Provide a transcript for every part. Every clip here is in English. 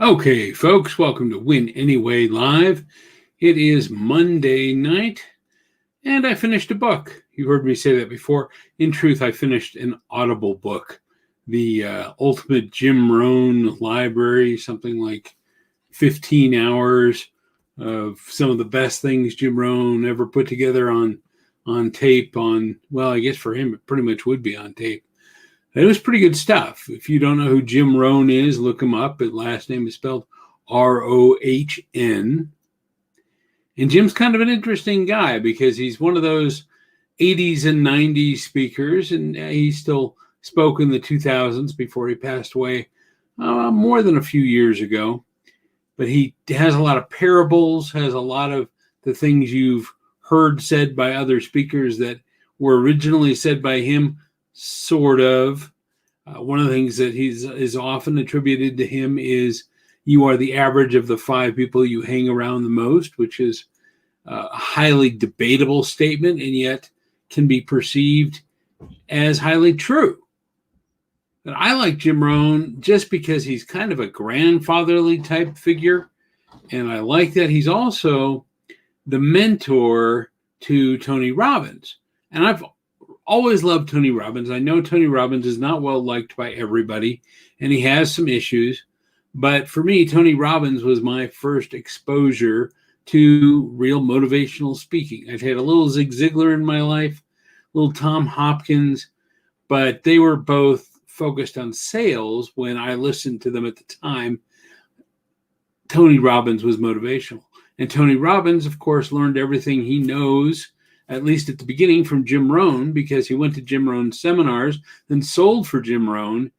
Okay, folks, welcome to Win Anyway Live. It is Monday night, and I finished a book. You've heard me say that before. In truth, I finished an Audible book, the Ultimate Jim Rohn Library, something like 15 hours of some of the best things Jim Rohn ever put together on tape. Well, I guess for him, it pretty much would be on tape. It was pretty good stuff. If you don't know who Jim Rohn is, look him up. His last name is spelled R-O-H-N. And Jim's kind of an interesting guy because he's one of those 80s and 90s speakers, and he still spoke in the 2000s before he passed away more than a few years ago. But he has a lot of parables, has a lot of the things you've heard said by other speakers that were originally said by him. Sort of. One of the things that is often attributed to him is you are the average of the 5 people you hang around the most, which is a highly debatable statement and yet can be perceived as highly true. But I like Jim Rohn just because he's kind of a grandfatherly type figure, and I like that he's also the mentor to Tony Robbins. And I've always loved Tony Robbins. I know Tony Robbins is not well liked by everybody, and he has some issues. But for me, Tony Robbins was my first exposure to real motivational speaking. I've had a little Zig Ziglar in my life, a little Tom Hopkins, but they were both focused on sales when I listened to them at the time. Tony Robbins was motivational. And Tony Robbins, of course, learned everything he knows, at least at the beginning, from Jim Rohn, because he went to Jim Rohn seminars, then sold for Jim Rohn.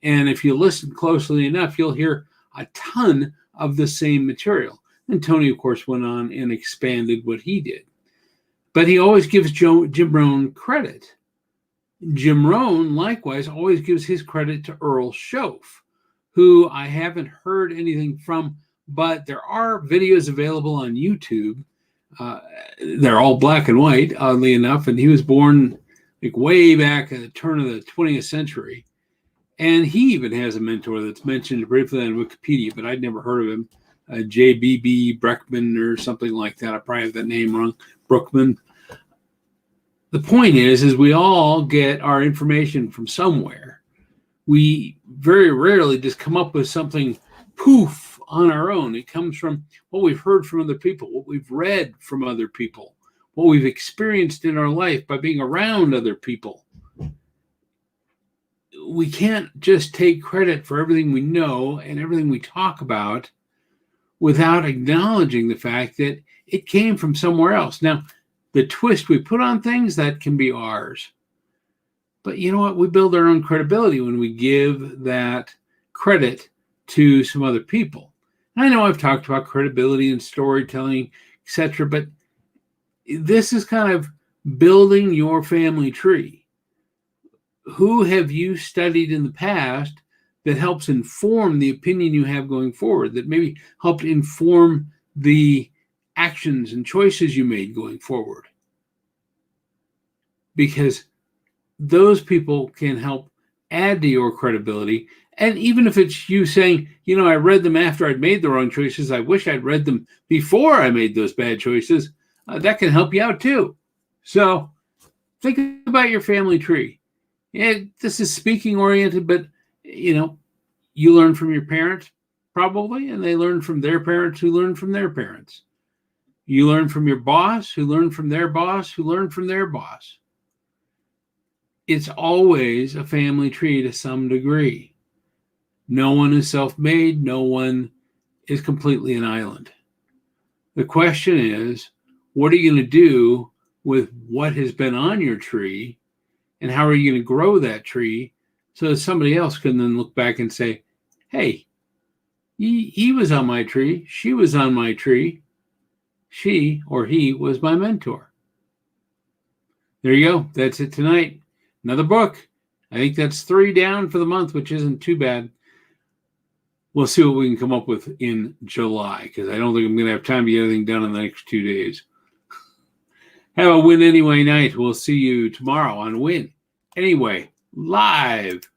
And if you listen closely enough, you'll hear a ton of the same material. And Tony, of course, went on and expanded what he did. But he always gives Jim Rohn credit. Jim Rohn, likewise, always gives his credit to Earl Shoaff, who I haven't heard anything from, but there are videos available on YouTube. They're all black and white, oddly enough, and he was born like way back at the turn of the 20th century. And he even has a mentor that's mentioned briefly on Wikipedia, but I'd never heard of him, J.B.B. Breckman or something like that. I probably have that name wrong, Brookman. The point is we all get our information from somewhere. We very rarely just come up with something poof on our own. It comes from what we've heard from other people, what we've read from other people, what we've experienced in our life by being around other people. We can't just take credit for everything we know and everything we talk about without acknowledging the fact that it came from somewhere else. Now, the twist we put on things, that can be ours. But you know what? We build our own credibility when we give that credit to some other people. I know I've talked about credibility and storytelling, etc., but this is kind of building your family tree. Who have you studied in the past that helps inform the opinion you have going forward, that maybe helped inform the actions and choices you made going forward? Because those people can help add to your credibility. And even if it's you saying, I read them after I'd made the wrong choices, I wish I'd read them before I made those bad choices, that can help you out too. So think about your family tree. Yeah, this is speaking oriented, but you learn from your parents probably, and they learn from their parents who learn from their parents. You learn from your boss who learned from their boss who learned from their boss. It's always a family tree to some degree. No one is self-made. No one is completely an island. The question is, what are you going to do with what has been on your tree, and how are you going to grow that tree so that somebody else can then look back and say, hey, he was on my tree. She was on my tree. She or he was my mentor. There you go. That's it tonight. Another book. I think that's 3 down for the month, which isn't too bad. We'll see what we can come up with in July, because I don't think I'm going to have time to get anything done in the next 2 days. Have a Win Anyway night. We'll see you tomorrow on Win Anyway Live.